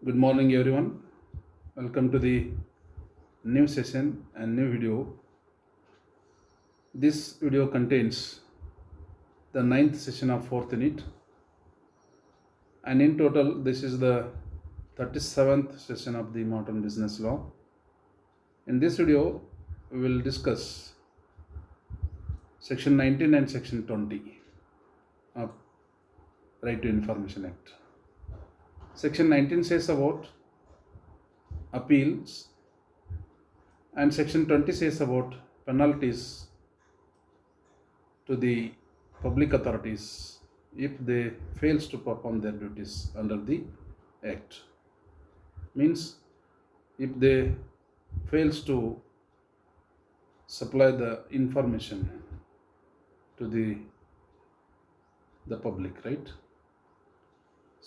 Good morning, everyone. Welcome to the new session and new video. This video contains the ninth session of fourth unit, and in total, this is the 37th session of the modern business law. In this video, we will discuss section 19 and section 20 of Right to Information Act. Section 19 says about appeals, and section 20 says about penalties to the public authorities if they fails to perform their duties under the act. Means if they fails to supply the information to the public, right?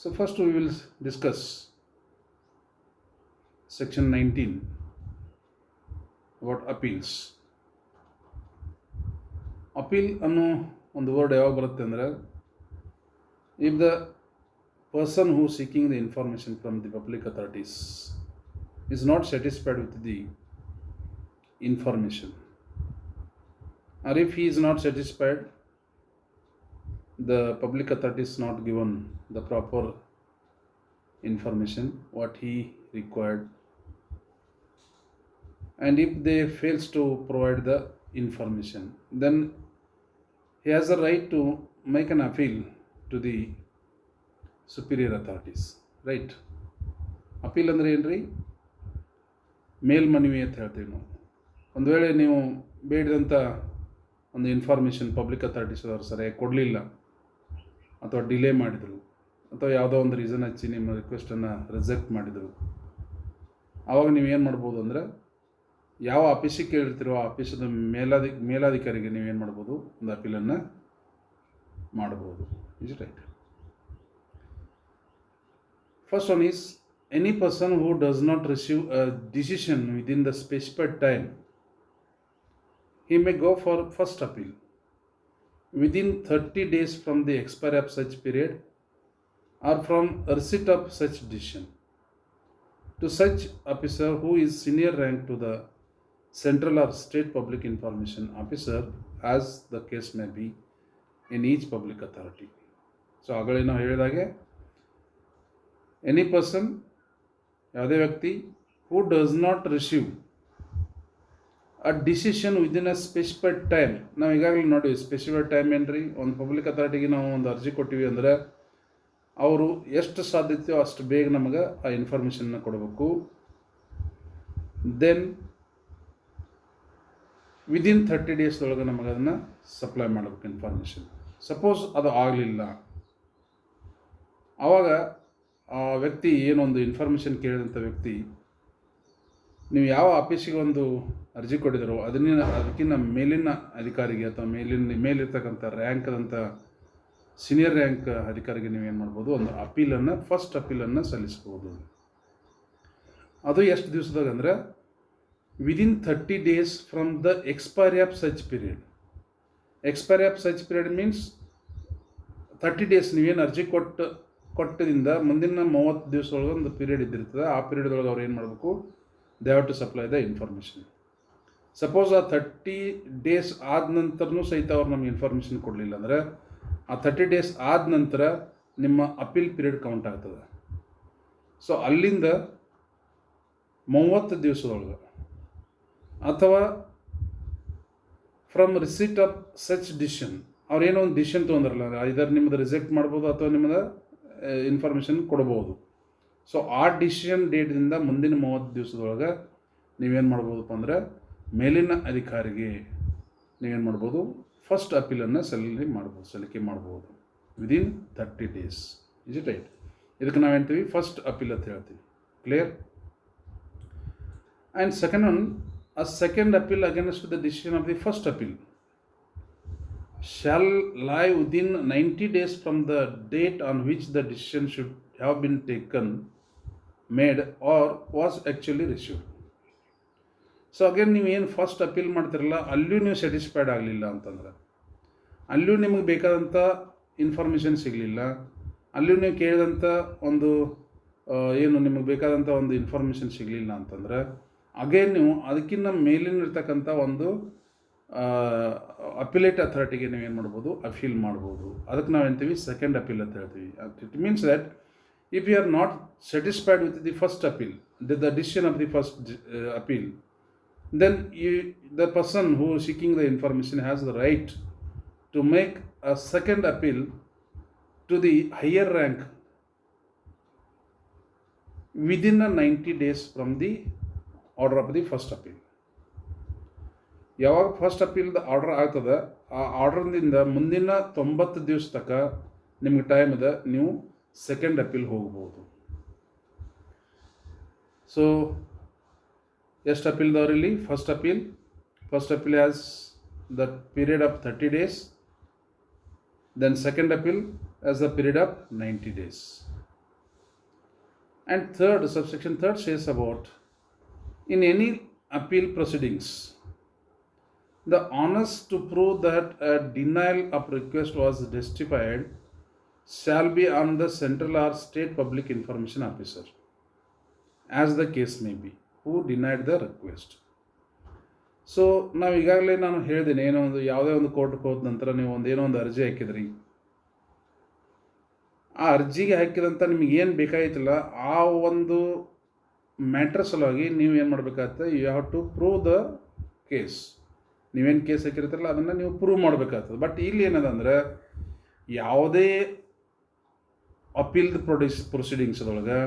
So first we will discuss section 19 about appeals. Appeal ಅನ್ನೋ ಒಂದು word ಯಾವಾಗ ಬರುತ್ತೆ ಅಂದರೆ, if the person who seeking the information from the public authorities is not satisfied with the information, or if he is not satisfied, the public authority is not given the proper information what he required, and if they fails to provide the information, then he has a right to make an appeal to the superior authorities, right? Appeal ಅಂದರೆ ಏನು ರೀ? ಮೇಲ್ಮನವಿ ಅಂತ ಹೇಳ್ತೀವಿ ನಾವು. ಒಂದು ವೇಳೆ ನೀವು ಬೇಡಿದಂಥ ಒಂದು ಇನ್ಫಾರ್ಮೇಷನ್ ಪಬ್ಲಿಕ್ ಅಥಾರಿಟೀಸ್ ಅವರು ಸರಿಯಾಗಿ ಕೊಡಲಿಲ್ಲ, ಅಥವಾ ಡಿಲೇ ಮಾಡಿದರು, ಅಥವಾ ಯಾವುದೋ ಒಂದು ರೀಸನ್ ಹಚ್ಚಿ ನಿಮ್ಮ ರಿಕ್ವೆಸ್ಟನ್ನು ರಿಜೆಕ್ಟ್ ಮಾಡಿದರು, ಆವಾಗ ನೀವೇನು ಮಾಡ್ಬೋದು ಅಂದರೆ, ಯಾವ ಆಫೀಸಿಗೆ ಕೇಳಿರ್ತೀರೋ ಆ ಆಫೀಸದ ಮೇಲಾಧಿಕಾರಿಗೆ ನೀವೇನು ಮಾಡ್ಬೋದು, ಒಂದು ಅಪೀಲನ್ನು ಮಾಡ್ಬೋದು. Is it right? First one is, any person who does not receive a decision within the specified time, he may go for first appeal within 30 days from the expiry of such period or from receipt of such decision to such officer who is senior rank to the central or state public information officer, as the case may be in each public authority. So ಆಗಲೇ ನಾವು ಹೇಳಿದಾಗೆ, any person, ಯಾವುದೇ ವ್ಯಕ್ತಿ, who does not receive a decision within a specified time. ನಾವು ಈಗಾಗಲೇ ನೋಡಿ specified time ಏನು ರೀ? ಒಂದು ಪಬ್ಲಿಕ್ ಅಥಾರಿಟಿಗೆ ನಾವು ಒಂದು ಅರ್ಜಿ ಕೊಟ್ಟಿವಿ ಅಂದರೆ ಅವರು ಎಷ್ಟು ಸಾಧ್ಯತೆಯೋ ಅಷ್ಟು ಬೇಗ ನಮಗೆ ಆ ಇನ್ಫಾರ್ಮೇಷನ್ನ ಕೊಡಬೇಕು. ದೆನ್ ವಿದಿನ್ 30 ಡೇಸ್ದೊಳಗೆ ನಮಗೆ ಅದನ್ನು ಸಪ್ಲೈ ಮಾಡಬೇಕು ಇನ್ಫಾರ್ಮೇಷನ್. ಸಪೋಸ್ ಅದು ಆಗಲಿಲ್ಲ, ಆವಾಗ ಆ ವ್ಯಕ್ತಿ ಏನೊಂದು ಇನ್ಫಾರ್ಮೇಷನ್ ಕೇಳಿದಂಥ ವ್ಯಕ್ತಿ, ನೀವು ಯಾವ ಆಫೀಸಿಗೆ ಒಂದು ಅರ್ಜಿ ಕೊಟ್ಟಿದ್ದಾರೋ ಅದಕ್ಕಿಂತ ಮೇಲಿನ ಅಧಿಕಾರಿಗೆ ಅಥವಾ ಮೇಲಿರ್ತಕ್ಕಂಥ ರ್ಯಾಂಕ್ದಂಥ ಸೀನಿಯರ್ ರ್ಯಾಂಕ್ ಅಧಿಕಾರಿಗೆ ನೀವೇನು ಮಾಡ್ಬೋದು, ಒಂದು ಅಪೀಲನ್ನು, ಫಸ್ಟ್ ಅಪೀಲನ್ನು ಸಲ್ಲಿಸ್ಬೋದು. ಅದು ಎಷ್ಟು ದಿವಸದಾಗ ಅಂದರೆ, within 30 days from the expiry of such period. Expiry of such period means 30 days ನೀವೇನು ಅರ್ಜಿ ಕೊಟ್ಟದಿಂದ ಮುಂದಿನ 30 ದಿವಸದೊಳಗೆ ಒಂದು ಪೀರಿಯಡ್ ಇದ್ದಿರ್ತದೆ. ಆ ಪೀರಿಯಡ್ದೊಳಗೆ ಅವ್ರು ಏನು ಮಾಡಬೇಕು, they have to supply the information. Suppose ಆ 30 ಡೇಸ್ ಆದ ನಂತರನೂ ಸಹಿತ ಅವ್ರು ನಮ್ಗೆ ಇನ್ಫಾರ್ಮೇಷನ್ ಕೊಡಲಿಲ್ಲ ಅಂದರೆ, ಆ 30 ಡೇಸ್ ಆದ ನಂತರ ನಿಮ್ಮ ಅಪೀಲ್ ಪೀರಿಯಡ್ ಕೌಂಟ್ ಆಗ್ತದೆ. ಸೊ ಅಲ್ಲಿಂದ 30 ದಿವಸದೊಳಗೆ, ಅಥವಾ from receipt of such decision, ಅವ್ರೇನೋ ಒಂದು ಡಿಸಿಷನ್ ತೊಗೊಂಡ್ರಲ್ಲ, ಇದರ ನಿಮ್ಮದು ರಿಜೆಕ್ಟ್ ಮಾಡ್ಬೋದು ಅಥವಾ ನಿಮ್ಮದು ಇನ್ಫಾರ್ಮೇಷನ್ ಕೊಡ್ಬೋದು. ಸೊ ಆ ಡಿಸಿಷನ್ ಡೇಟಿಂದ ಮುಂದಿನ 30 ದಿವಸದೊಳಗೆ ನೀವೇನು ಮಾಡ್ಬೋದಪ್ಪ ಅಂದರೆ, ಮೇಲಿನ ಅಧಿಕಾರಿಗೆ ನೀವೇನು ಮಾಡ್ಬೋದು, ಫಸ್ಟ್ ಅಪೀಲನ್ನು ಸಲ್ಲಿಕೆ ಮಾಡ್ಬೋದು within 30 days. Is it right? ಇದಕ್ಕೆ ನಾವು ಹೇಳ್ತೀವಿ ಫಸ್ಟ್ ಅಪೀಲ್ ಅಂತ ಹೇಳ್ತೀವಿ. Clear? And second one, a second appeal against the decision of the first appeal shall lie within 90 days from the date on which the decision should have been made or was actually received. So again ನೀವು ಏನು first appeal ಮಾಡ್ತಿರಲ್ಲ, ಅಲ್ಲಿಯೂ ನೀವು satisfied ಆಗಲಿಲ್ಲ ಅಂತಂದ್ರೆ, ಅಲ್ಲಿಯೂ ನಿಮಗೆ ಬೇಕಾದಂಥ ಇನ್ಫಾರ್ಮೇಷನ್ ಸಿಗಲಿಲ್ಲ, ಅಲ್ಲಿಯೂ ನೀವು ಕೇಳಿದಂಥ ಒಂದು ಏನು ನಿಮಗೆ ಬೇಕಾದಂಥ ಒಂದು ಇನ್ಫಾರ್ಮೇಷನ್ ಸಿಗಲಿಲ್ಲ ಅಂತಂದರೆ ಅಗೇನ್ ನೀವು ಅದಕ್ಕಿಂತ ಮೇಲಿನಿರ್ತಕ್ಕಂಥ ಒಂದು ಅಪಿಲೇಟ್ ಅಥಾರಿಟಿಗೆ ನೀವು ಏನು ಮಾಡ್ಬೋದು, ಅಪೀಲ್ ಮಾಡ್ಬೋದು. ಅದಕ್ಕೆ ನಾವು ಹೇಳ್ತೀವಿ ಸೆಕೆಂಡ್ ಅಪೀಲ್ ಅಂತ ಹೇಳ್ತೀವಿ. It means that if you are not satisfied with the first appeal, the decision of the first appeal, then the person who is seeking the information has the right to make a second appeal to the higher rank within 90 days from the order of the first appeal. ಯಾವಾಗ first ಅಪೀಲ್ದ order ಆಗ್ತದೆ ಆ ಆರ್ಡರ್ನಿಂದ ಮುಂದಿನ 90 ದಿವಸ ತನಕ ನಿಮ್ಗೆ time ಇದೆ, ನೀವು second appeal ಹೋಗ್ಬೋದು. ಸೊ ಎಷ್ಟು ಅಪೀಲ್ ಇದಾವ್ರಿ? First appeal has the period of 30 days, then second appeal has the period of 90 days. And third, subsection 3 says about in any appeal proceedings, the onus to prove that a denial of request was justified shall be on the central or state public information officer, as the case may be, who denied the request. So ನಾವು ಈಗಾಗಲೇ ನಾನು ಹೇಳಿದ್ದೀನಿ, ಏನೋ ಒಂದು ಯಾವುದೇ ಒಂದು ಕೋರ್ಟ್ಗೆ ಹೋದ ನಂತರ ನೀವು ಏನೋ ಒಂದು ಅರ್ಜಿ ಹಾಕಿದ್ರಿ, ಆ ಅರ್ಜಿಗೆ ಹಾಕಿದಂಥ ನಿಮಗೆ ಏನು ಬೇಕಾಗಿತ್ತಲ್ಲ ಆ ಒಂದು ಮ್ಯಾಟ್ರ್ ಸಲುವಾಗಿ ನೀವು ಏನು ಮಾಡಬೇಕಾಗತ್ತೆ, you have to prove the case. ನೀವೇನು ಕೇಸ್ ಹಾಕಿರ್ತಾರಲ್ಲ ಅದನ್ನು ನೀವು ಪ್ರೂವ್ ಮಾಡಬೇಕಾಗ್ತದೆ. ಬಟ್ ಇಲ್ಲಿ ಏನದಂದ್ರೆ ಯಾವುದೇ ಅಪೀಲ್ಡ್ ಪ್ರೊಸೀಡಿಂಗ್ಸ್ದೊಳಗೆ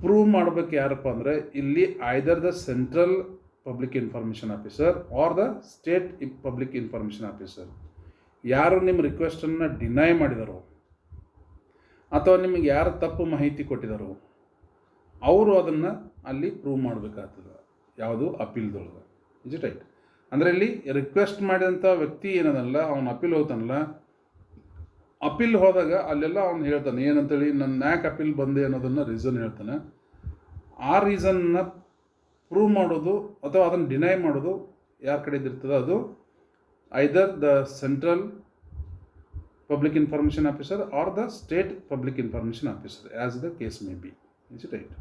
ಪ್ರೂವ್ ಮಾಡ್ಬೇಕು ಯಾರಪ್ಪ ಅಂದರೆ ಇಲ್ಲಿ either the central public information officer or the state public information officer. ಯಾರು ನಿಮ್ಮ ರಿಕ್ವೆಸ್ಟನ್ನು ಡಿನೈ ಮಾಡಿದಾರೋ ಅಥವಾ ನಿಮಗೆ ಯಾರು ತಪ್ಪು ಮಾಹಿತಿ ಕೊಟ್ಟಿದ್ದಾರೋ ಅವರು ಅದನ್ನು ಅಲ್ಲಿ ಪ್ರೂವ್ ಮಾಡಬೇಕಾಗ್ತದೆ. ಯಾವುದು ಅಪೀಲ್ದೊಳಗೆ. Is it right? ಅಂದರೆ ಇಲ್ಲಿ ರಿಕ್ವೆಸ್ಟ್ ಮಾಡಿದಂಥ ವ್ಯಕ್ತಿ ಏನದಲ್ಲ, ಅವನು ಅಪೀಲ್ ಹೋಗ್ತಾನಲ್ಲ, ಅಪೀಲ್ ಹೋದಾಗ ಅಲ್ಲೆಲ್ಲ ಅವ್ನು ಹೇಳ್ತಾನೆ ಏನಂತೇಳಿ ನನ್ನ ಯಾಕೆ ಅಪೀಲ್ ಬಂದೆ ಅನ್ನೋದನ್ನು ರೀಸನ್ ಹೇಳ್ತಾನೆ. ಆ ರೀಸನ್ನ ಪ್ರೂವ್ ಮಾಡೋದು ಅಥವಾ ಅದನ್ನು ಡಿನೈ ಮಾಡೋದು ಯಾರ ಕಡೆದು ಇರ್ತದೆ, ಅದು either the central public information officer or the state public information officer, as the case may be. Is it right?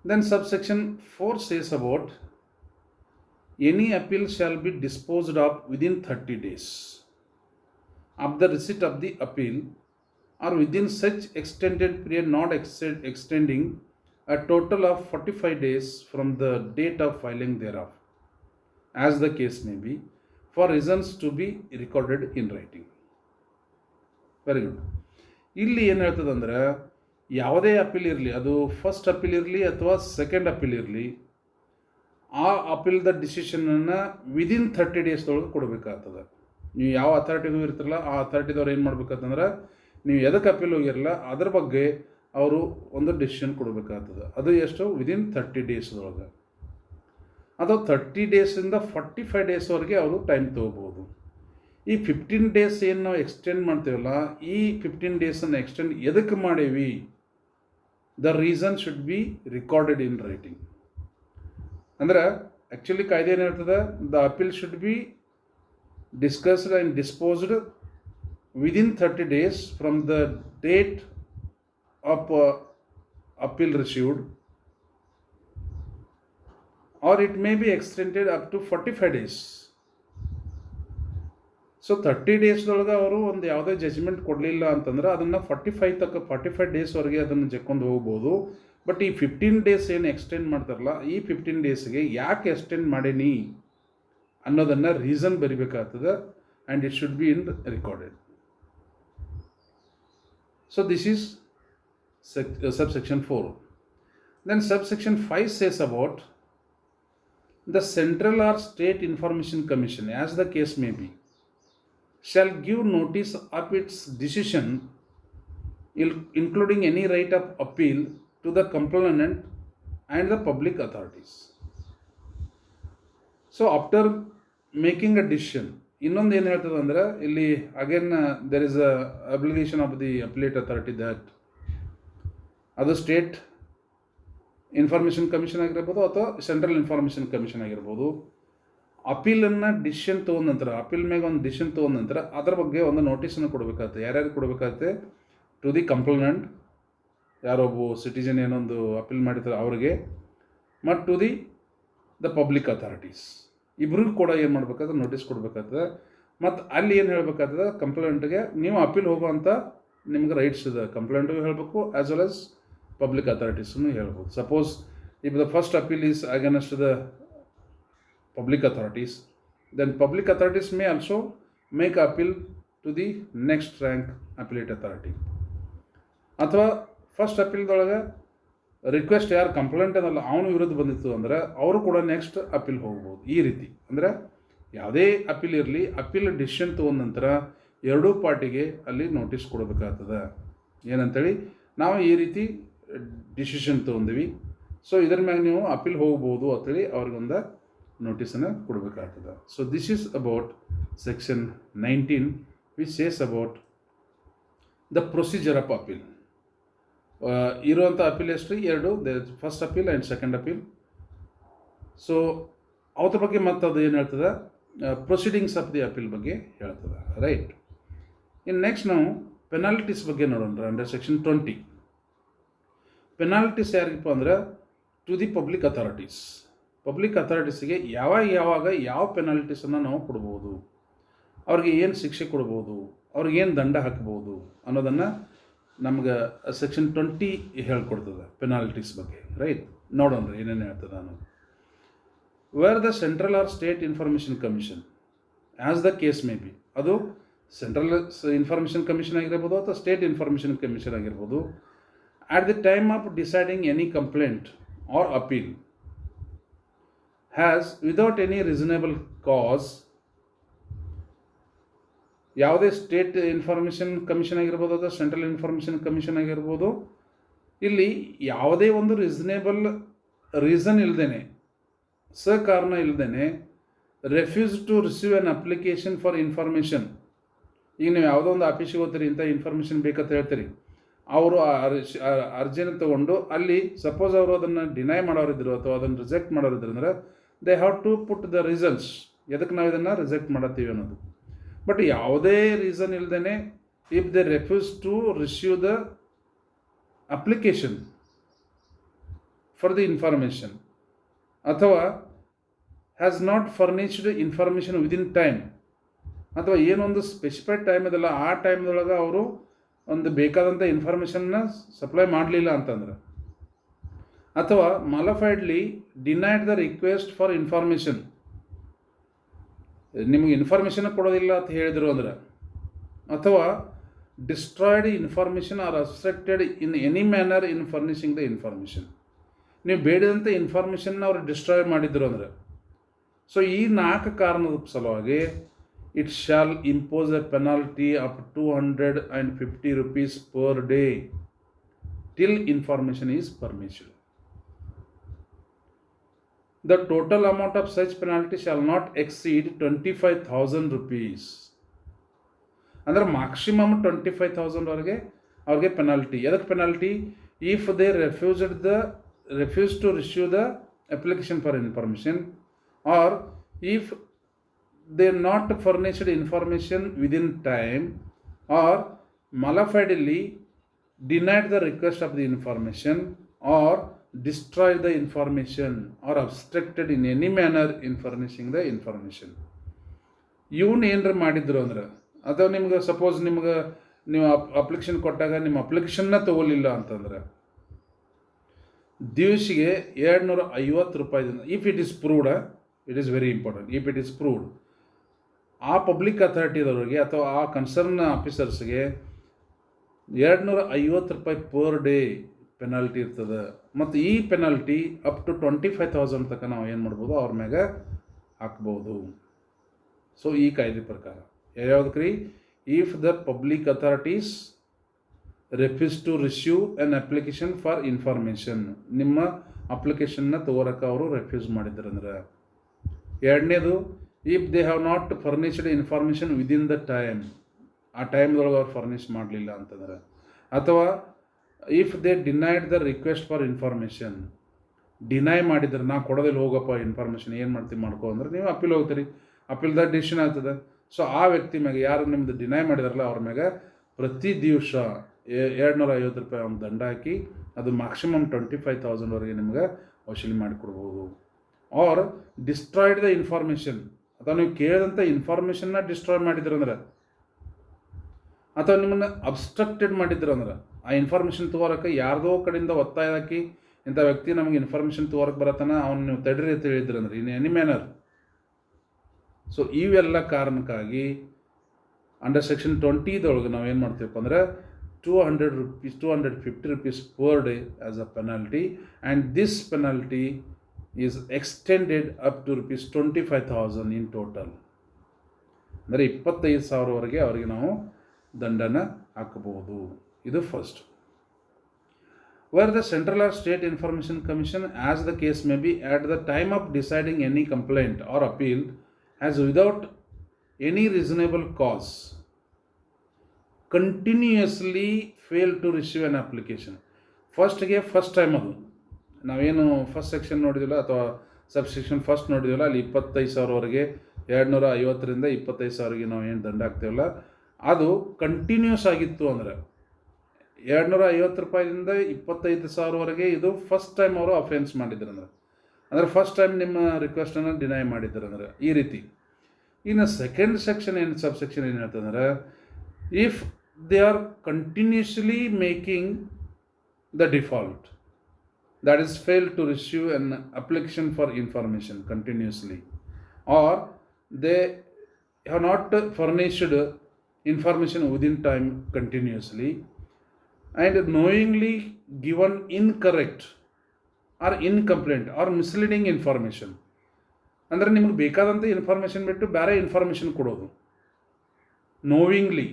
Then subsection 4 says about any appeal shall be disposed of within 30 days of the receipt of the appeal or within such extended period not extending a total of 45 days from the date of filing thereof, as the case may be, for reasons to be recorded in writing. Very good. ಇಲ್ಲಿ ಏನು ಹೇಳ್ತದಂದ್ರೆ ಯಾವುದೇ appeal ಇರಲಿ, ಅದು first appeal ಇರಲಿ ಅಥವಾ second appeal ಇರಲಿ, ಆ ಅಪೀಲ್ದ ಡಿಸಿಷನನ್ನು within 30 ಡೇಸ್ದೊಳಗೆ ಕೊಡಬೇಕಾಗ್ತದೆ. ನೀವು ಯಾವ ಅಥಾರಿಟಿಗೂ ಇರ್ತಿರಲ್ಲ ಆ ಅಥಾರಿಟಿದವ್ರು ಏನು ಮಾಡ್ಬೇಕಂತಂದ್ರೆ ನೀವು ಎದಕ್ಕೆ ಅಪೀಲ್ ಹೋಗಿರಲ್ಲ ಅದ್ರ ಬಗ್ಗೆ ಅವರು ಒಂದು ಡಿಸಿಷನ್ ಕೊಡಬೇಕಾಗ್ತದೆ. ಅದು ಎಷ್ಟು? ವಿದಿನ್ 30 ಡೇಸ್ದೊಳಗೆ. ಅದು 30 ಡೇಸಿಂದ 45 ಡೇಸ್ವರೆಗೆ ಅವರು ಟೈಮ್ ತೊಗೋಬೋದು. ಈ 15 ಡೇಸ್ ಏನು ನಾವು ಎಕ್ಸ್ಟೆಂಡ್ ಮಾಡ್ತೀವಲ್ಲ, ಈ 15 ಡೇಸನ್ನು ಎಕ್ಸ್ಟೆಂಡ್ ಎದಕ್ಕೆ ಮಾಡೀವಿ, the reason should be recorded in writing. ಅಂದರೆ ಆ್ಯಕ್ಚುಲಿ ಕಾಯ್ದೆ ಏನು ಹೇಳ್ತದೆ, the appeal should be discussed and disposed within 30 days from the date of appeal received, or it may be extended up to 45 days. So 30 ಡೇಸ್ದೊಳಗೆ ಅವರು ಒಂದು ಯಾವುದೇ judgement ಕೊಡಲಿಲ್ಲ ಅಂತಂದ್ರೆ ಅದನ್ನು 45 ಡೇಸ್ವರೆಗೆ ಅದನ್ನು ಜಕ್ಕೊಂಡು ಹೋಗ್ಬೋದು. ಬಟ್ ಈ 15 ಡೇಸ್ ಏನು ಎಕ್ಸ್ಟೆಂಡ್ ಮಾಡ್ತಾರಲ್ಲ, ಈ 15 ಡೇಸ್ಗೆ ಯಾಕೆ ಎಕ್ಸ್ಟೆಂಡ್ ಮಾಡೀನಿ ಅನ್ನೋದನ್ನು ರೀಸನ್ ಬರಿಬೇಕಾಗ್ತದೆ, and it should be in recorded. So this is subsection 4. Then subsection 5 says about the central or state information commission, as the case may be, shall give notice of its decision, including any right of appeal, to the complainant and the public authorities. So after making a decision, ಇನ್ನೊಂದು ಏನು ಹೇಳ್ತದೆ ಅಂದರೆ ಇಲ್ಲಿ again there is a obligation of the appellate authority that ಅದು state information commission ಆಗಿರ್ಬೋದು ಅಥವಾ central information commission ಆಗಿರ್ಬೋದು. ಅಪೀಲನ್ನು decision ತೊಗೊಂಡ ನಂತರ, ಅಪೀಲ್ ಮ್ಯಾಗ ಒಂದು ಡಿಸಿಷನ್ ತೊಗೊಂಡ ನಂತರ ಅದರ ಬಗ್ಗೆ ಒಂದು ನೋಟಿಸನ್ನು ಕೊಡಬೇಕಾಗುತ್ತೆ. ಯಾರ್ಯಾರು ಕೊಡಬೇಕಾಗುತ್ತೆ? ಟು ದಿ ಕಂಪ್ಲೇನೆಂಟ್ ಯಾರೊಬ್ಬ ಸಿಟಿಜನ್ ಏನೊಂದು ಅಪೀಲ್ ಮಾಡಿರ್ತಾರೆ ಅವ್ರಿಗೆ, ಮತ್ತು ಟು ದ ಪಬ್ಲಿಕ್ ಅಥಾರಿಟೀಸ್, ಇಬ್ರಿಗೂ ಕೂಡ ಏನು ಮಾಡ್ಬೇಕಾದ್ರೆ ನೋಟಿಸ್ ಕೊಡಬೇಕಾಗ್ತದೆ. ಮತ್ತು ಅಲ್ಲಿ ಏನು ಹೇಳಬೇಕಾಗ್ತದೆ, ಕಂಪ್ಲೇಂಟ್ಗೆ ನೀವು ಅಪೀಲ್ ಹೋಗುವಂಥ ನಿಮ್ಗೆ ರೈಟ್ಸ್ ಇದೆ, ಕಂಪ್ಲೇಂಟಿಗೂ ಹೇಳಬೇಕು ಆ್ಯಸ್ ವೆಲ್ ಆಸ್ ಪಬ್ಲಿಕ್ ಅಥಾರಿಟೀಸನ್ನು ಹೇಳ್ಬೋದು. Suppose if the first appeal is against the public authorities, then public authorities may also make appeal to the next rank appellate authority. ಅಥವಾ ಫಸ್ಟ್ ಅಪೀಲ್ದೊಳಗೆ ರಿಕ್ವೆಸ್ಟ್ ಯಾರು complaint ಏನಲ್ಲ ಅವನ ವಿರುದ್ಧ ಬಂದಿತ್ತು ಅಂದರೆ ಅವರು ಕೂಡ ನೆಕ್ಸ್ಟ್ ಅಪೀಲ್ ಹೋಗ್ಬೋದು. ಈ ರೀತಿ ಅಂದರೆ ಯಾವುದೇ ಅಪೀಲ್ ಇರಲಿ, ಅಪೀಲ್ ಡಿಸಿಷನ್ ತೊಗೊಂಡ ನಂತರ ಎರಡೂ ಪಾರ್ಟಿಗೆ ಅಲ್ಲಿ ನೋಟಿಸ್ ಕೊಡಬೇಕಾಗ್ತದೆ. ಏನಂತೇಳಿ ನಾವು ಈ ರೀತಿ ಡಿಸಿಷನ್ ತೊಗೊಂಡಿವಿ, ಸೊ ಇದ್ರ ಮ್ಯಾಗ ನೀವು ಅಪೀಲ್ ಹೋಗ್ಬೋದು ಅಂತೇಳಿ ಅವ್ರಿಗೊಂದು ನೋಟಿಸನ್ನು ಕೊಡಬೇಕಾಗ್ತದೆ. So this is about section 19 which says about the procedure of appeal. ಇರುವಂಥ ಅಪೀಲ್ ಎಷ್ಟು ಎರಡು, first appeal and second appeal. So ಅವ್ರ ಬಗ್ಗೆ ಮತ್ತು ಅದು ಏನು ಹೇಳ್ತದೆ, ಪ್ರೊಸೀಡಿಂಗ್ಸ್ ಆಫ್ ದಿ ಅಪೀಲ್ ಬಗ್ಗೆ ಹೇಳ್ತದೆ, ರೈಟ್. ಇನ್ನು ನೆಕ್ಸ್ಟ್ ನಾವು ಪೆನಾಲ್ಟೀಸ್ ಬಗ್ಗೆ ನೋಡೋಣ. ಅಂಡರ್ ಸೆಕ್ಷನ್ 20 ಪೆನಾಲ್ಟೀಸ್ ಯಾರಿಗಪ್ಪ ಅಂದ್ರೆ to the public authorities. Public ಅಥಾರಿಟೀಸಿಗೆ ಯಾವಾಗ ಯಾವ ಪೆನಾಲ್ಟೀಸನ್ನು ನಾವು ಕೊಡ್ಬೋದು, ಅವ್ರಿಗೆ ಏನು ಶಿಕ್ಷೆ ಕೊಡ್ಬೋದು, ಅವ್ರಿಗೇನು ದಂಡ ಹಾಕ್ಬೋದು ಅನ್ನೋದನ್ನು ನಮ್ಗೆ ಸೆಕ್ಷನ್ 20 ಹೇಳ್ಕೊಡ್ತದೆ ಪೆನಾಲ್ಟೀಸ್ ಬಗ್ಗೆ, ರೈಟ್. ನೋಡೋಣ ಏನೇನು ಹೇಳ್ತದೆ ಅನ್ನೋದು. Where the central or state information commission as the case may be, ಅದು ಸೆಂಟ್ರಲ್ ಇನ್ಫಾರ್ಮೇಷನ್ ಕಮಿಷನ್ ಆಗಿರ್ಬೋದು ಅಥವಾ ಸ್ಟೇಟ್ ಇನ್ಫಾರ್ಮೇಷನ್ ಕಮಿಷನ್ ಆಗಿರ್ಬೋದು, at the time of deciding any complaint or appeal has without any reasonable cause, ಯಾವುದೇ state information commission ಆಗಿರ್ಬೋದು ಅಥವಾ central information commission ಆಗಿರ್ಬೋದು, ಇಲ್ಲಿ ಯಾವುದೇ ಒಂದು ರೀಸನ್ ಇಲ್ಲದೇನೆ, ಸಕಾರಣ ಇಲ್ಲದೇನೆ refuse to receive an application for information. ಈಗ ನೀವು ಯಾವುದೋ ಒಂದು ಆಫೀಸಿಗೆ ಹೋಗ್ತೀರಿ, ಇಂಥ ಇನ್ಫಾರ್ಮೇಷನ್ ಬೇಕಂತ ಹೇಳ್ತೀರಿ, ಅವರು ಅರ್ಜಿನ ತೊಗೊಂಡು ಅಲ್ಲಿ ಸಪೋಸ್ ಅವರು ಅದನ್ನು ಡಿನೈ ಮಾಡೋರಿದ್ರು ಅಥವಾ ಅದನ್ನು ರಿಜೆಕ್ಟ್ ಮಾಡೋರಿದ್ರು ಅಂದರೆ they have to put the reasons, ಎದಕ್ಕೆ ನಾವು ಇದನ್ನು ರಿಜೆಕ್ಟ್ ಮಾಡತ್ತೀವಿ ಅನ್ನೋದು. ಬಟ್ ಯಾವುದೇ ರೀಸನ್ ಇಲ್ಲದೇ if they refuse to receive the application for the information ಅಥವಾ has not furnished information within time, ಅಥವಾ ಏನೊಂದು ಸ್ಪೆಸಿಫೈಡ್ ಟೈಮ್ ಇದಲ್ಲ ಆ ಟೈಮ್ದೊಳಗೆ ಅವರು ಒಂದು ಬೇಕಾದಂಥ ಇನ್ಫಾರ್ಮೇಷನ್ನ ಸಪ್ಲೈ ಮಾಡಲಿಲ್ಲ ಅಂತಂದ್ರೆ, ಅಥವಾ malafidely denied the request for information, ನಿಮಗೆ ಇನ್ಫಾರ್ಮೇಷನ್ ಕೊಡೋದಿಲ್ಲ ಅಂತ ಹೇಳಿದರು ಅಂದ್ರೆ, ಅಥವಾ destroyed information or obstructed in any manner in furnishing the information, ನೀವು ಬೇಡಿದಂಥ ಇನ್ಫಾರ್ಮೇಷನ್ನ ಅವರು ಡಿಸ್ಟ್ರಾಯ್ ಮಾಡಿದ್ರು ಅಂದರೆ. ಸೊ ಈ 4 ಕಾರಣದ ಸಲುವಾಗಿ it shall impose a penalty of 250 rupees per day till information is furnished. The total amount of such penalty shall not exceed 25,000 rupees. ಅಂದರೆ maximum 25,000 ವರೆಗೆ ಅವ್ರಿಗೆ ಪೆನಾಲ್ಟಿ. ಎದಕ್ಕೆ penalty? If they refuse to issue the application for information, or if they not furnished information within time, or malafidely denied the request of the information, or destroyed the information, or obstructed in any manner in furnishing the information. ಇವನ್ ಏನರ ಮಾಡಿದ್ರು ಅಂದ್ರೆ, ಅಥವಾ ನಿಮ್ಗೆ suppose ನೀವು application ಕೊಟ್ಟಾಗ ನಿಮ್ಮ ಅಪ್ಲಿಕೇಶನ್ನ ತೊಗೊಲಿಲ್ಲ ಅಂತಂದ್ರೆ ದಿವಸಿಗೆ 250 ರೂಪಾಯಿದಿಂದ, if it is proved, it is very important, if it is proved, ಆ ಪಬ್ಲಿಕ್ ಅಥಾರಿಟಿದವ್ರಿಗೆ ಅಥವಾ ಆ ಕನ್ಸರ್ನ್ ಆಫೀಸರ್ಸ್ಗೆ 250 ರೂಪಾಯಿ ಪರ್ ಡೇ ಪೆನಾಲ್ಟಿ ಇರ್ತದೆ. ಮತ್ತು ಈ ಪೆನಾಲ್ಟಿ ಅಪ್ ಟು 25,000 ತನಕ ನಾವು ಏನು ಮಾಡ್ಬೋದು, ಅವ್ರ ಮ್ಯಾಗ ಹಾಕ್ಬೋದು. ಸೊ ಈ ಕಾಯ್ದೆ ಪ್ರಕಾರ ಯಾವುದಕ್ಕೆ ರೀ, if the public authorities refuse to receive an application for information, ನಿಮ್ಮ ಅಪ್ಲಿಕೇಶನ್ನ ತಗೋರಕ್ಕೆ ಅವರು ರೆಫ್ಯೂಸ್ ಮಾಡಿದ್ರಂದ್ರೆ. ಎರಡನೇದು, if they have not furnished information within the time, ಆ ಟೈಮ್ದೊಳಗೆ ಅವ್ರು ಫರ್ನಿಷ್ ಮಾಡಲಿಲ್ಲ ಅಂತಂದ್ರೆ, ಅಥವಾ if they denied the request for information, deny ಮಾಡಿದ್ರೆ ನಾ ಕೊಡೋದಿಲ್ಲ ಹೋಗಪ್ಪ ಇನ್ಫಾರ್ಮೇಷನ್, ಏನು ಮಾಡ್ತೀವಿ ಮಾಡ್ಕೋ ಅಂದ್ರೆ ನೀವು ಅಪೀಲ್ ಹೋಗ್ತೀರಿ, ಅಪೀಲ್ದಾಗ ಡಿಸಿಷನ್ ಆಗ್ತದೆ. ಸೊ ಆ ವ್ಯಕ್ತಿ ಮ್ಯಾಗ ಯಾರು ನಿಮ್ದು ಡಿನೈ ಮಾಡಿದಾರಲ್ಲ ಅವ್ರ ಮ್ಯಾಗ ಪ್ರತಿ ದಿವಸ ₹250 ಒಂದು ದಂಡ ಹಾಕಿ ಅದು ಮ್ಯಾಕ್ಸಿಮಮ್ 25,000ವರೆಗೆ ನಿಮ್ಗೆ ವಸೂಲಿ ಮಾಡಿಕೊಡ್ಬೋದು. ಆರ್ ಡಿಸ್ಟ್ರಾಯ್ಡ್ ದ ಇನ್ಫಾರ್ಮೇಷನ್, ಅಥವಾ ನೀವು ಕೇಳಿದಂಥ ಇನ್ಫಾರ್ಮೇಷನ್ನ ಡಿಸ್ಟ್ರಾಯ್ ಮಾಡಿದ್ರಂದ್ರೆ, ಅಥವಾ ನಿಮ್ಮನ್ನು ಅಬ್ಸ್ಟ್ರಕ್ಟೆಡ್ ಮಾಡಿದ್ರಂದ್ರೆ, ಆ ಇನ್ಫಾರ್ಮೇಷನ್ ತಗೋರಕ್ಕೆ ಯಾರ್ದೋ ಕಡೆಯಿಂದ ಒತ್ತಾಯ ಹಾಕಿ ಇಂಥ ವ್ಯಕ್ತಿ ನಮಗೆ ಇನ್ಫಾರ್ಮೇಷನ್ ತಗೋರಕ್ಕೆ ಬರತ್ತಾನ, ಅವ್ನು ನೀವು ತಡೀರಿ ಅಂತ ಹೇಳಿದ್ರಂದ್ರೆ ಇನ್ ಎನಿ ಮ್ಯಾನರ್. ಸೊ ಇವೆಲ್ಲ ಕಾರಣಕ್ಕಾಗಿ ಅಂಡರ್ ಸೆಕ್ಷನ್ 20 ನಾವು ಏನು ಮಾಡ್ತೀವಪ್ಪ ಅಂದ್ರೆ ₹250 per day as a penalty, and this penalty is extended up to ₹25,000 in total. ಅಂದರೆ 25,000ವರೆಗೆ ಅವರಿಗೆ ನಾವು ದಂಡನ ಹಾಕಬಹುದು. ಇದು first. Where the Central or State Information Commission, as the case may be, at the time of deciding any complaint or appeal, has without any reasonable cause continuously failed to receive an application. First time ಅದು ನಾವೇನು first section ನೋಡಿದಿಲ್ಲ ಅಥವಾ ಸಬ್ section first ನೋಡಿದಿಲ್ಲ, ಅಲ್ಲಿ 25,000ವರೆಗೆ 250ರಿಂದ 25,000ಗೆ ನಾವು ಏನು ದಂಡ ಹಾಕ್ತೇವಲ್ಲ, ಅದು continuous ಆಗಿತ್ತು ಅಂದರೆ ₹250ದಿಂದ 25,000ವರೆಗೆ ಇದು ಫಸ್ಟ್ ಟೈಮ್ ಅವರು ಅಫೆನ್ಸ್ ಮಾಡಿದ್ರಂದ್ರೆ, ಅಂದರೆ ಫಸ್ಟ್ ಟೈಮ್ ನಿಮ್ಮ ರಿಕ್ವೆಸ್ಟನ್ನು ಡಿನೈ ಮಾಡಿದ್ರಂದ್ರೆ ಈ ರೀತಿ. ಇನ್ನು ಸೆಕೆಂಡ್ ಸೆಕ್ಷನ್ ಏನು ಸಬ್ ಸೆಕ್ಷನ್ ಏನು ಹೇಳ್ತಂದ್ರೆ, if they are continuously making the default, that is failed to receive an application for information continuously, or they have not furnished information within time continuously, and knowingly given incorrect or incomplete or misleading information. ಅಂದರೆ ನಿಮಗೆ ಬೇಕಾದಂಥ information ಬಿಟ್ಟು ಬೇರೆ information ಕೊಡೋದು, knowingly,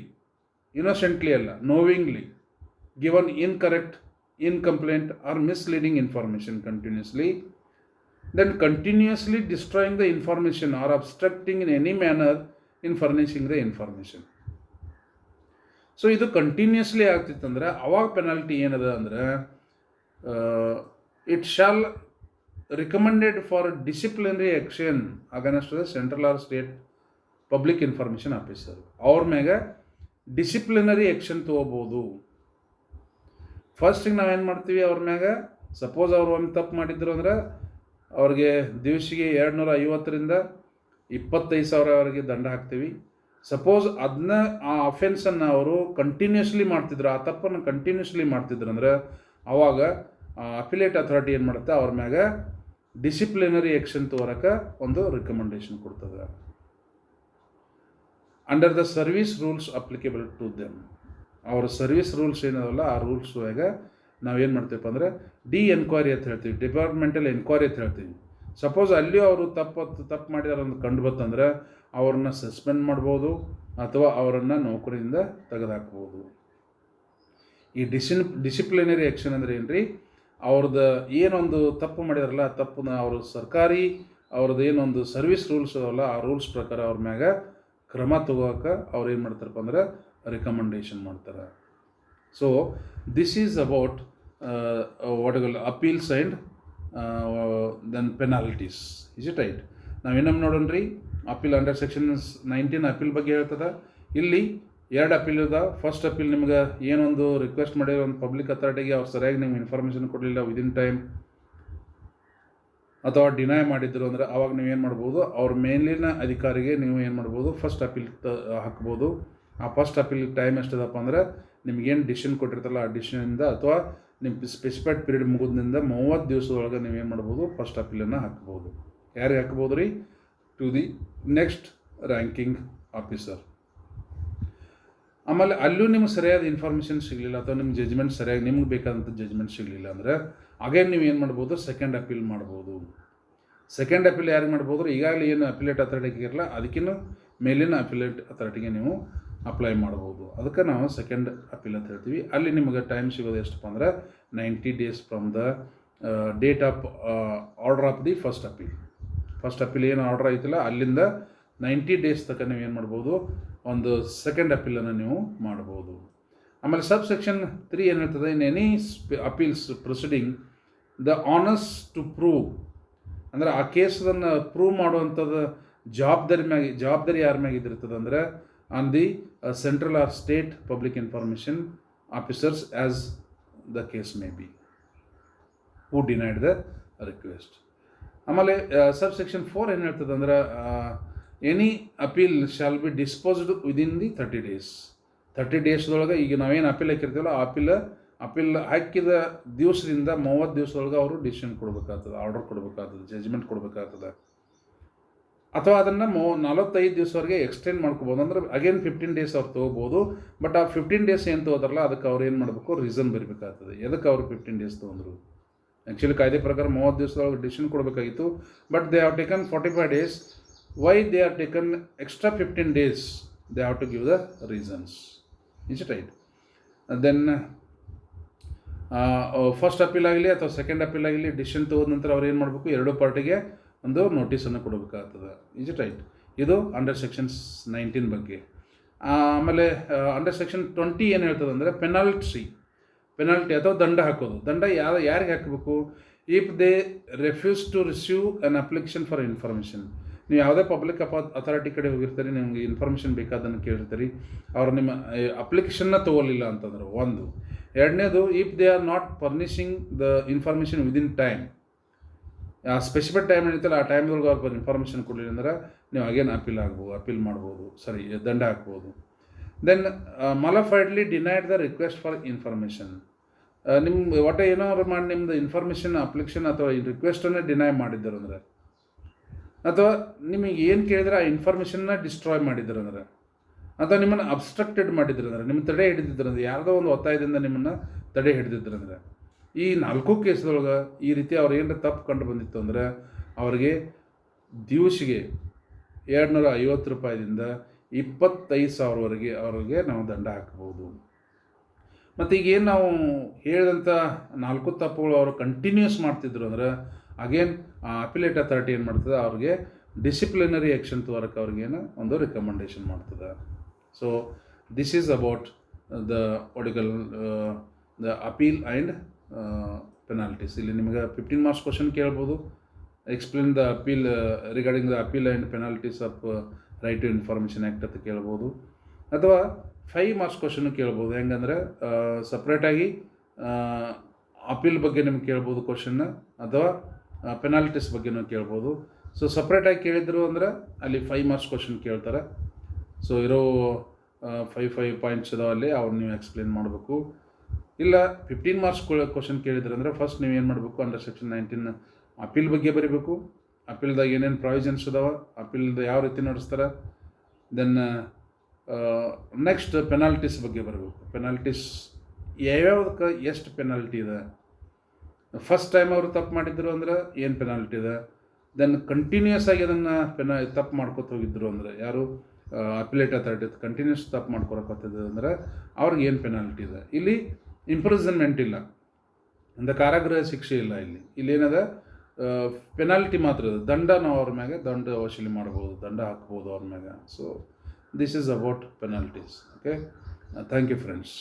innocently ಅಲ್ಲ, knowingly given incorrect, incomplete or misleading information continuously, then continuously destroying the information or obstructing in any manner in furnishing the information. So ಇದು continuously ಆಗ್ತಿತ್ತಂದ್ರೆ ಅವಾಗ ಪೆನಾಲ್ಟಿ ಏನದ ಅಂದರೆ, it shall recommended for disciplinary action against the central or state public information officer. ಅವ್ರ ಮ್ಯಾಗ disciplinary action ತೊಗೋಬೋದು. ಫಸ್ಟಿಗೆ ನಾವೇನು ಮಾಡ್ತೀವಿ, ಅವ್ರ ಮ್ಯಾಗ ಸಪೋಸ್ ಅವ್ರು ಒಂದು ತಪ್ಪು ಮಾಡಿದ್ರು ಅಂದ್ರೆ ಅವ್ರಿಗೆ ದಿವಸಿಗೆ 250ರಿಂದ 25,000ವರೆಗೆ ದಂಡ ಹಾಕ್ತೀವಿ. ಸಪೋಸ್ ಅದನ್ನ ಆ ಅಫೆನ್ಸನ್ನು ಅವರು ಕಂಟಿನ್ಯೂಸ್ಲಿ ಮಾಡ್ತಿದ್ರು, ಆ ತಪ್ಪನ್ನು ಕಂಟಿನ್ಯೂಸ್ಲಿ ಮಾಡ್ತಿದ್ರು ಅಂದ್ರೆ ಆವಾಗ ಅಪಿಲೇಟ್ ಅಥಾರಿಟಿ ಏನು ಮಾಡುತ್ತೆ, ಅವ್ರ ಮ್ಯಾಗ ಡಿಸಿಪ್ಲಿನರಿ ಆ್ಯಕ್ಷನ್ ತೋರಕ್ಕೆ ಒಂದು ರಿಕಮೆಂಡೇಶನ್ ಕೊಡ್ತದೆ. Under the service rules applicable to them, ಅವ್ರ ಸರ್ವಿಸ್ ರೂಲ್ಸ್ ಏನದಲ್ಲ ಆ ರೂಲ್ಸ್ ಒಳಗ ನಾವೇನು ಮಾಡ್ತೀವಪ್ಪ ಅಂದರೆ ಎನ್ಕ್ವೈರಿ ಅಂತ ಹೇಳ್ತೀವಿ, ಡಿಪಾರ್ಟ್ಮೆಂಟಲ್ ಎನ್ಕ್ವೈರಿ ಅಂತ ಹೇಳ್ತೀವಿ. ಸಪೋಸ್ ಅಲ್ಲಿ ಅವರು ತಪ್ಪು ಮಾಡಿದಾರೆ ಅಂತ ಕಂಡು ಬಂತಂದ್ರೆ ಅವ್ರನ್ನ ಸಸ್ಪೆಂಡ್ ಮಾಡ್ಬೋದು ಅಥವಾ ಅವರನ್ನು ನೌಕರಿಯಿಂದ ತೆಗೆದುಹಾಕ್ಬೋದು. ಈ ಡಿಸಿಪ್ಲಿನರಿ ಆ್ಯಕ್ಷನ್ ಅಂದರೆ ಏನು ರೀ, ಅವ್ರದ್ದು ಏನೊಂದು ತಪ್ಪು ಮಾಡಿದಾರಲ್ಲ ಆ ತಪ್ಪನ್ನ ಅವರು ಸರ್ಕಾರಿ ಅವ್ರದ್ದು ಏನೊಂದು ಸರ್ವಿಸ್ ರೂಲ್ಸ್ ಅದಲ್ಲ ಆ ರೂಲ್ಸ್ ಪ್ರಕಾರ ಅವ್ರ ಮ್ಯಾಗ ಕ್ರಮ ತಗೋಕೆ ಅವ್ರು ಏನು ಮಾಡ್ತಾರಪ್ಪ ಅಂದ್ರೆ ರಿಕಮೆಂಡೇಶನ್ ಮಾಡ್ತಾರೆ. So this is about what appeals and then penalties. Is it right? ನಾವೇನಮ್ಮ ನೋಡೋಣ ರೀ, ಅಪೀಲ್ ಅಂಡರ್ ಸೆಕ್ಷನ್ 19 ಅಪೀಲ್ ಬಗ್ಗೆ ಹೇಳ್ತದೆ. ಇಲ್ಲಿ 2 ಅಪೀಲ್ ಇದೆ. ಫಸ್ಟ್ ಅಪೀಲ್ ನಿಮ್ಗೆ ಏನೊಂದು ರಿಕ್ವೆಸ್ಟ್ ಮಾಡಿರೋ ಒಂದು ಪಬ್ಲಿಕ್ ಅಥಾರಿಟಿಗೆ ಅವ್ರು ಸರಿಯಾಗಿ ನಿಮ್ಗೆ ಇನ್ಫಾರ್ಮೇಷನ್ ಕೊಡಲಿಲ್ಲ ವಿದಿನ್ ಟೈಮ್ ಅಥವಾ ಡಿನೈ ಮಾಡಿದ್ರು ಅಂದರೆ ಅವಾಗ ನೀವೇನು ಮಾಡ್ಬೋದು, ಅವ್ರ ಮೇಲಿನ ಅಧಿಕಾರಿಗೆ ನೀವು ಏನು ಮಾಡ್ಬೋದು, ಫಸ್ಟ್ ಅಪೀಲ್ ಹಾಕ್ಬೋದು. ಆ ಫಸ್ಟ್ ಅಪೀಲ್ ಟೈಮ್ ಎಷ್ಟಿದಪ್ಪ ಅಂದರೆ ನಿಮ್ಗೇನು ಡಿಸಿಷನ್ ಕೊಟ್ಟಿರ್ತಾರಲ್ಲ ಆ ಡಿಸಿಷನಿಂದ ಅಥವಾ ನಿಮ್ಮ ಸ್ಪೆಸಿಫೈಡ್ ಪೀರಿಯಡ್ ಮುಗಿದ್ರಿಂದ 30 ದಿವಸದೊಳಗೆ ನೀವೇನು ಮಾಡ್ಬೋದು, ಫಸ್ಟ್ ಅಪೀಲನ್ನು ಹಾಕ್ಬೋದು. ಯಾರಿಗೆ ಹಾಕ್ಬೋದು ರೀ? To the next ranking officer. ಆಮೇಲೆ ಅಲ್ಲೂ ನಿಮ್ಗೆ ಸರಿಯಾದ ಇನ್ಫಾರ್ಮೇಷನ್ ಸಿಗಲಿಲ್ಲ ಅಥವಾ ನಿಮ್ಮ ಜಜ್ಮೆಂಟ್ ಸರಿಯಾಗಿ ನಿಮ್ಗೆ ಬೇಕಾದಂಥ ಜಜ್ಮೆಂಟ್ ಸಿಗಲಿಲ್ಲ ಅಂದರೆ ಅಗೇನ್ ನೀವು ಏನು ಮಾಡ್ಬೋದು, ಸೆಕೆಂಡ್ ಅಪೀಲ್ ಮಾಡ್ಬೋದು. ಸೆಕೆಂಡ್ ಅಪೀಲ್ ಯಾರಿಗೆ ಮಾಡ್ಬೋದು? ಈಗಾಗಲೇ ಏನು ಅಪಿಲೇಟ್ ಅಥಾರಿಟಿಗೆ ಇರಲ್ಲ ಅದಕ್ಕಿಂತ ಮೇಲಿನ ಅಪಿಲೇಟ್ ಅಥಾರಿಟಿಗೆ ನೀವು ಅಪ್ಲೈ ಮಾಡ್ಬೋದು. ಅದಕ್ಕೆ ನಾವು ಸೆಕೆಂಡ್ ಅಪೀಲ್ ಅಂತ ಹೇಳ್ತೀವಿ. ಅಲ್ಲಿ ನಿಮಗೆ ಟೈಮ್ ಸಿಗೋದು ಎಷ್ಟಪ್ಪ ಅಂದರೆ 90 days from the date of order of the first appeal. First appeal ಏನು ಆರ್ಡರ್ ಆಯ್ತಲ್ಲ ಅಲ್ಲಿಂದ 90 days ತನಕ ನೀವು ಏನು ಮಾಡ್ಬೋದು, ಒಂದು ಸೆಕೆಂಡ್ ಅಪೀಲನ್ನು ನೀವು ಮಾಡ್ಬೋದು. ಆಮೇಲೆ ಸಬ್ ಸೆಕ್ಷನ್ 3 ಏನು ಹೇಳ್ತದೆ, in any appeals proceeding the onus to prove, ಅಂದರೆ ಆ ಕೇಸನ್ನು ಪ್ರೂವ್ ಮಾಡುವಂಥದ್ದು ಜವಾಬ್ದಾರಿ ಯಾರ ಮ್ಯಾಗ ಇದಿರ್ತದೆ ಅಂದರೆ on the central or state public information officers as the case may be who denied the request. ಆಮೇಲೆ ಸಬ್ಸೆಕ್ಷನ್ 4 ಏನು ಹೇಳ್ತದೆ ಅಂದ್ರೆ any appeal shall be disposed within the 30 days. 30 daysದೊಳಗೆ ಈಗ ನಾವೇನು ಅಪೀಲ್ ಹಾಕಿರ್ತೀವಲ್ಲ ಅಪೀಲ್ ಹಾಕಿದ ದಿವಸದಿಂದ 30 ದಿವಸದೊಳಗೆ ಅವರು ಡಿಸಿಷನ್ ಕೊಡಬೇಕಾಗ್ತದೆ, ಆರ್ಡರ್ ಕೊಡಬೇಕಾಗ್ತದೆ, ಜಜ್ಮೆಂಟ್ ಕೊಡಬೇಕಾಗ್ತದೆ. ಅಥವಾ ಅದನ್ನು 45 ದಿವಸವರೆಗೆ ಎಕ್ಸ್ಟೆಂಡ್ ಮಾಡ್ಕೋಬೋದು. ಅಂದ್ರೆ ಅಗೇನ್ 15 days ಅವ್ರು ತೊಗೋಬೋದು. ಬಟ್ ಆ 15 days ಏನು ತೊಗೋತಾರಲ್ಲ ಅದಕ್ಕೆ ಅವ್ರು ಏನು ಮಾಡಬೇಕು, ರೀಸನ್ ಬರೀಬೇಕಾಗ್ತದೆ, ಎದಕ್ಕೆ ಅವರು 15 days ತೊಗೊಂಡ್ರು. ಆ್ಯಕ್ಚುಲಿ ಕಾಯ್ದೆ ಪ್ರಕಾರ 30 ದಿವಸದೊಳಗೆ ಡಿಸಿಷನ್ ಕೊಡಬೇಕಾಗಿತ್ತು. But they have taken 45 days. Why they are taken extra 15 days? They have to give the reasons. Is it right? Then first appeal ಆಗಲಿ ಅಥವಾ ಸೆಕೆಂಡ್ ಅಪೀಲ್ ಆಗಲಿ ಡಿಸಿಷನ್ ತೊಗೊಂಡ ನಂತರ ಅವ್ರು ಏನು ಮಾಡಬೇಕು, ಎರಡೂ ಪಾರ್ಟಿಗೆ ಒಂದು ನೋಟಿಸನ್ನು ಕೊಡಬೇಕಾಗ್ತದೆ. Is it right? ಇದು ಅಂಡರ್ ಸೆಕ್ಷನ್ 19 ಬಗ್ಗೆ. ಆಮೇಲೆ ಅಂಡರ್ ಸೆಕ್ಷನ್ 20 ಏನು ಹೇಳ್ತದೆ ಅಂದರೆ ಪೆನಾಲ್ಟಿ ಅಥವಾ ದಂಡ ಹಾಕೋದು. ದಂಡ ಯಾರಿಗೆ ಹಾಕಬೇಕು? If they refuse to receive an application for information. ನೀವು ಯಾವುದೇ ಪಬ್ಲಿಕ್ ಅಥಾರಿಟಿ ಕಡೆ ಹೋಗಿರ್ತೀರಿ, ನಿಮಗೆ ಇನ್ಫಾರ್ಮೇಷನ್ ಬೇಕಾದನ್ನು ಕೇಳಿರ್ತೀರಿ, ಅವ್ರು ನಿಮ್ಮ ಅಪ್ಲಿಕೇಶನ್ನ ತೊಗೊಲಿಲ್ಲ ಅಂತಂದ್ರೆ ಒಂದು. ಎರಡನೇದು, if they R not furnishing the information within time, ಆ ಸ್ಪೆಸಿಫಿಕ್ ಟೈಮ್ ಏನಿತ್ತಲ್ಲ ಆ ಟೈಮ್ದೊಳಗೆ ಅವ್ರು ಇನ್ಫಾರ್ಮೇಷನ್ ಕೊಡಲಿಲ್ಲ ಅಂದ್ರೆ ನೀವು ಅಗೇನ್ ಅಪೀಲ್ ಮಾಡ್ಬೋದು, ದಂಡ ಹಾಕ್ಬೋದು. Then malafidely denied the request for information. ನಿಮ್ಮ ಒಟ್ಟೆ ಏನೋ ಅವ್ರು ಮಾಡಿ ನಿಮ್ಮದು ಇನ್ಫಾರ್ಮೇಷನ್ ಅಪ್ಲಿಕೇಶನ್ ಅಥವಾ ರಿಕ್ವೆಸ್ಟನ್ನೇ ಡಿನೈ ಮಾಡಿದ್ದಾರೆ ಅಂದರೆ, ಅಥವಾ ನಿಮಗೆ ಏನು ಕೇಳಿದ್ರೆ ಆ ಇನ್ಫಾರ್ಮೇಷನ್ನ ಡಿಸ್ಟ್ರಾಯ್ ಮಾಡಿದ್ದಾರೆ ಅಂದರೆ, ಅಥವಾ ನಿಮ್ಮನ್ನು ಅಬ್ಸ್ಟ್ರಕ್ಟೆಡ್ ಮಾಡಿದ್ರು ಅಂದರೆ, ನಿಮ್ಮ ತಡೆ ಹಿಡಿದಿದ್ರು ಅಂದರೆ, ಯಾರ್ದೋ ಒಂದು ಒತ್ತಾಯದಿಂದ ನಿಮ್ಮನ್ನು ತಡೆ ಹಿಡಿದಿದ್ರು ಅಂದರೆ, ಈ 4 ಕೇಸ್ದೊಳಗೆ ಈ ರೀತಿ ಅವ್ರು ಏನಾರ ತಪ್ಪು ಕಂಡು ಬಂದಿತ್ತು ಅಂದರೆ ಅವ್ರಿಗೆ ದಿವಸಿಗೆ 250 ರೂಪಾಯಿದಿಂದ 25,000ವರೆಗೆ ಅವ್ರಿಗೆ ನಾವು ದಂಡ ಹಾಕ್ಬೋದು. ಮತ್ತು ಈಗೇನು ನಾವು ಹೇಳಿದಂಥ 4 ತಪ್ಪುಗಳು ಅವರು ಕಂಟಿನ್ಯೂಸ್ ಮಾಡ್ತಿದ್ರು ಅಂದ್ರೆ ಅಗೇನ್ ಅಪಿಲೇಟ್ ಅಥಾರಿಟಿ ಏನು ಮಾಡ್ತದೆ, ಅವ್ರಿಗೆ ಡಿಸಿಪ್ಲಿನರಿ ಆ್ಯಕ್ಷನ್ ತೋರಕ್ಕೆ ಅವ್ರಿಗೇನು ಒಂದು ರಿಕಮೆಂಡೇಷನ್ ಮಾಡ್ತದೆ. So this is about the appeal and penalties. ಇಲ್ಲಿ ನಿಮಗೆ 15 marks ಕ್ವಶನ್ ಕೇಳ್ಬೋದು. Explain the appeal regarding the appeal and penalties of right to information act ಅಂತ ಕೇಳ್ಬೋದು. ಅಥವಾ 5 marks ಕ್ವಶನ್ನು ಕೇಳ್ಬೋದು. ಹೆಂಗಂದರೆ ಸಪ್ರೇಟಾಗಿ ಅಪೀಲ್ ಬಗ್ಗೆ ನಿಮ್ಗೆ ಕೇಳ್ಬೋದು ಕ್ವಶನ್ನ, ಅಥವಾ ಪೆನಾಲ್ಟೀಸ್ ಬಗ್ಗೆನೂ ಕೇಳ್ಬೋದು. ಸೊ ಸಪ್ರೇಟಾಗಿ ಕೇಳಿದ್ರು ಅಂದರೆ ಅಲ್ಲಿ 5 marks ಕ್ವಶನ್ ಕೇಳ್ತಾರೆ. ಸೊ ಇರೋ 5 ಪಾಯಿಂಟ್ಸ್ ಇದಾವಲ್ಲಿ ಅವ್ರು ನೀವು ಎಕ್ಸ್ಪ್ಲೇನ್ ಮಾಡಬೇಕು. ಇಲ್ಲ 15 marks ಕ್ವಶನ್ ಕೇಳಿದ್ರೆ ಅಂದರೆ ಫಸ್ಟ್ ನೀವು ಏನು ಮಾಡಬೇಕು, ಅಂಡರ್ ಸೆಕ್ಷನ್ 19 ಅಪೀಲ್ ಬಗ್ಗೆ ಬರೀಬೇಕು. ಅಪೀಲ್ದಾಗ ಏನೇನು ಪ್ರಾವಿಷನ್ಸ್ ಇದಾವೆ, ಅಪೀಲ್ದು ಯಾವ ರೀತಿ ನಡೆಸ್ತಾರೆ. ದೆನ್ ನೆಕ್ಸ್ಟ್ ಪೆನಾಲ್ಟೀಸ್ ಬಗ್ಗೆ ಬರಬೇಕು. ಪೆನಾಲ್ಟೀಸ್ ಯಾವ್ಯಾವುದಕ್ಕೆ ಎಷ್ಟು ಪೆನಾಲ್ಟಿ ಇದೆ, ಫಸ್ಟ್ ಟೈಮ್ ಅವರು ತಪ್ಪು ಮಾಡಿದ್ರು ಅಂದ್ರೆ ಏನು ಪೆನಾಲ್ಟಿ ಇದೆ, ದೆನ್ ಕಂಟಿನ್ಯೂಸ್ ಆಗಿ ಅದನ್ನು ತಪ್ಪು ಮಾಡ್ಕೊತ ಹೋಗಿದ್ರು ಅಂದರೆ, ಯಾರು ಅಪಿಲೇಟ್ ಅಥಾರಿಟಿ ಕಂಟಿನ್ಯೂಸ್ ತಪ್ಪು ಮಾಡ್ಕೊಳಕತ್ತಿದ್ರು ಅಂದರೆ ಅವ್ರಿಗೆ ಏನು ಪೆನಾಲ್ಟಿ ಇದೆ. ಇಲ್ಲಿ ಇಂಪ್ರಿಸನ್ಮೆಂಟ್ ಇಲ್ಲ, ಅಂದರೆ ಕಾರಾಗೃಹ ಶಿಕ್ಷೆ ಇಲ್ಲ. ಇಲ್ಲೇನದ ಪೆನಾಲ್ಟಿ ಮಾತ್ರ ಇದೆ, ದಂಡ ನಾವು ಅವ್ರ ಮ್ಯಾಗೆ ದಂಡ ವಸೂಲಿ ಮಾಡ್ಬೋದು, ದಂಡ ಹಾಕ್ಬೋದು ಅವ್ರ ಮ್ಯಾಗೆ. So this is about penalties. Okay, thank you friends.